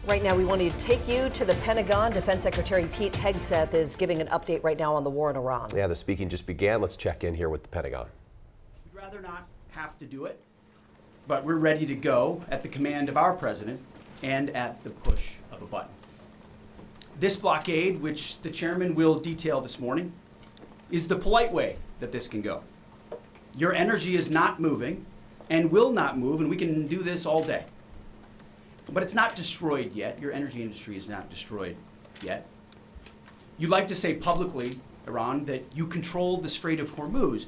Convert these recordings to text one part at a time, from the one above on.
Right now, we want to take you to the Pentagon. Defense Secretary Pete Hegseth is giving an update right now on the war in Iran. Yeah, the speaking just began. Let's check in here with the Pentagon. We'd rather not have to do it, but we're ready to go at the command of our president and at the push of a button. This blockade, which the chairman will detail this morning, is the polite way that this can go. Your energy is not moving and will not move, and we can do this all day. But it's not destroyed yet. Your energy industry is not destroyed yet. You like to say publicly, Iran, that you control the Strait of Hormuz,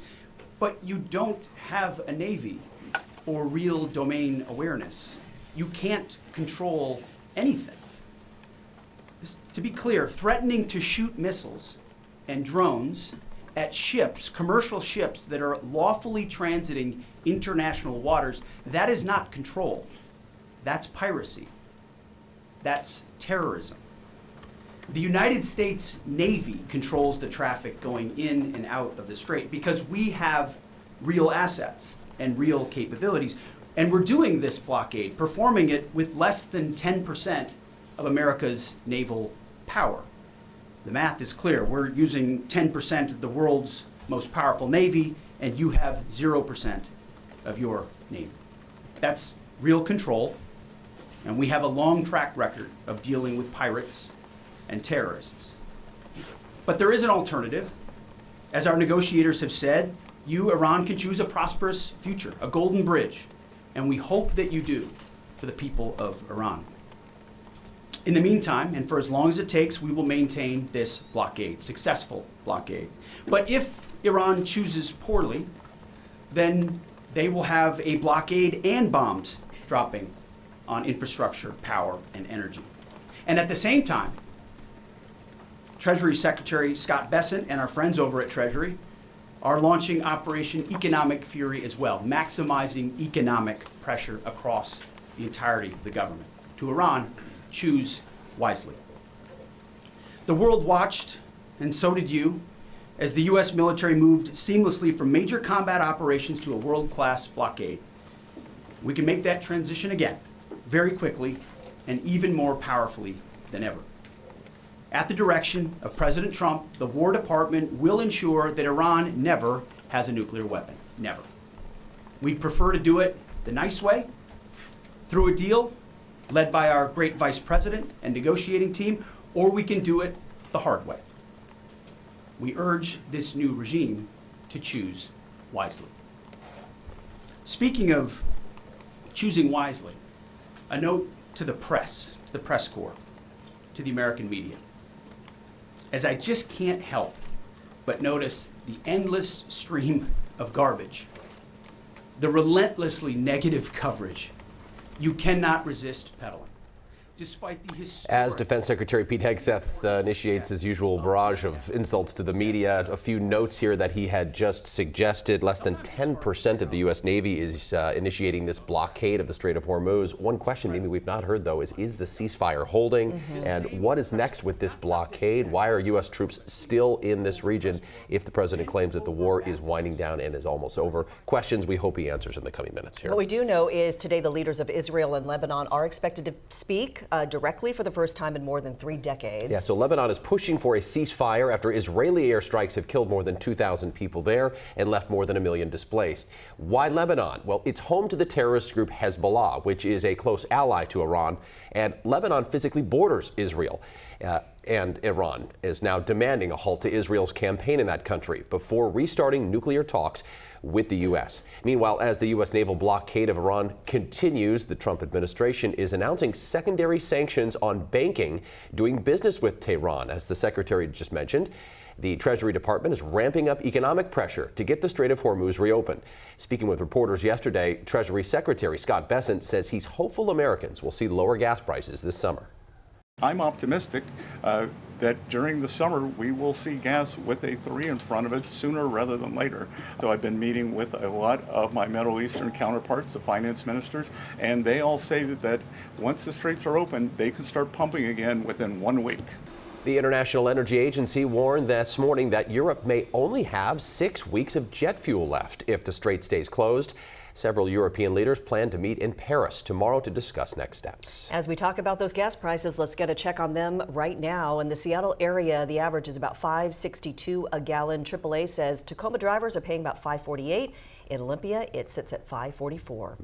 but you don't have a navy or real domain awareness. You can't control anything. To be clear, threatening to shoot missiles and drones at ships, commercial ships that are lawfully transiting international waters, that is not control. That's piracy. That's terrorism. The United States Navy controls the traffic going in and out of the strait because we have real assets and real capabilities. And we're doing this blockade, performing it with less than 10% of America's naval power. The math is clear. We're using 10% of the world's most powerful navy, and you have 0% of your navy. That's real control. And we have a long track record of dealing with pirates and terrorists. But there is an alternative. As our negotiators have said, you, Iran, can choose a prosperous future, a golden bridge. And we hope that you do for the people of Iran. In the meantime, and for as long as it takes, we will maintain this blockade, successful blockade. But if Iran chooses poorly, then they will have a blockade and bombs dropping on infrastructure, power, and energy. And at the same time, Treasury Secretary Scott Bessent and our friends over at Treasury are launching Operation Economic Fury as well, maximizing economic pressure across the entirety of the government. To Iran, choose wisely. The world watched, and so did you, as the U.S. military moved seamlessly from major combat operations to a world-class blockade. We can make that transition again, very quickly and even more powerfully than ever. At the direction of President Trump, the War Department will ensure that Iran never has a nuclear weapon. Never. We'd prefer to do it the nice way, through a deal led by our great vice president and negotiating team, or we can do it the hard way. We urge this new regime to choose wisely. Speaking of choosing wisely, a note to the press corps, to the American media. As I just can't help but notice the endless stream of garbage, the relentlessly negative coverage, you cannot resist peddling. Despite the As Defense Secretary Pete Hegseth initiates his usual barrage of insults to the media, a few notes here that he had just suggested. Less than 10% of the U.S. Navy is initiating this blockade of the Strait of Hormuz. One question maybe we've not heard, though, is the ceasefire holding? And what is next with this blockade? Why are U.S. troops still in this region if the president claims that the war is winding down and is almost over? Questions we hope he answers in the coming minutes here. What we do know is today the leaders of Israel and Lebanon are expected to speak directly for the first time in more than 3 decades. Yeah, so Lebanon is pushing for a ceasefire after Israeli airstrikes have killed more than 2,000 people there and left more than 1 million displaced. Why Lebanon? Well, it's home to the terrorist group Hezbollah, which is a close ally to Iran, and Lebanon physically borders Israel. And Iran is now demanding a halt to Israel's campaign in that country before restarting nuclear talks with the U.S. Meanwhile, as the U.S. naval blockade of Iran continues, the Trump administration is announcing secondary sanctions on banking doing business with Tehran. As the secretary just mentioned, the Treasury Department is ramping up economic pressure to get the Strait of Hormuz reopened. Speaking with reporters yesterday, Treasury Secretary Scott Bessent says he's hopeful Americans will see lower gas prices this summer. I'm optimistic that during the summer we will see gas with a 3 in front of it sooner rather than later. So I've been meeting with a lot of my Middle Eastern counterparts, the finance ministers, and they all say that once the straits are open, they can start pumping again within 1 week. The International Energy Agency warned this morning that Europe may only have 6 weeks of jet fuel left if the strait stays closed. Several European leaders plan to meet in Paris tomorrow to discuss next steps. As we talk about those gas prices, let's get a check on them right now. In the Seattle area, the average is about $5.62 a gallon. AAA says Tacoma drivers are paying about $5.48. In Olympia, it sits at $5.44.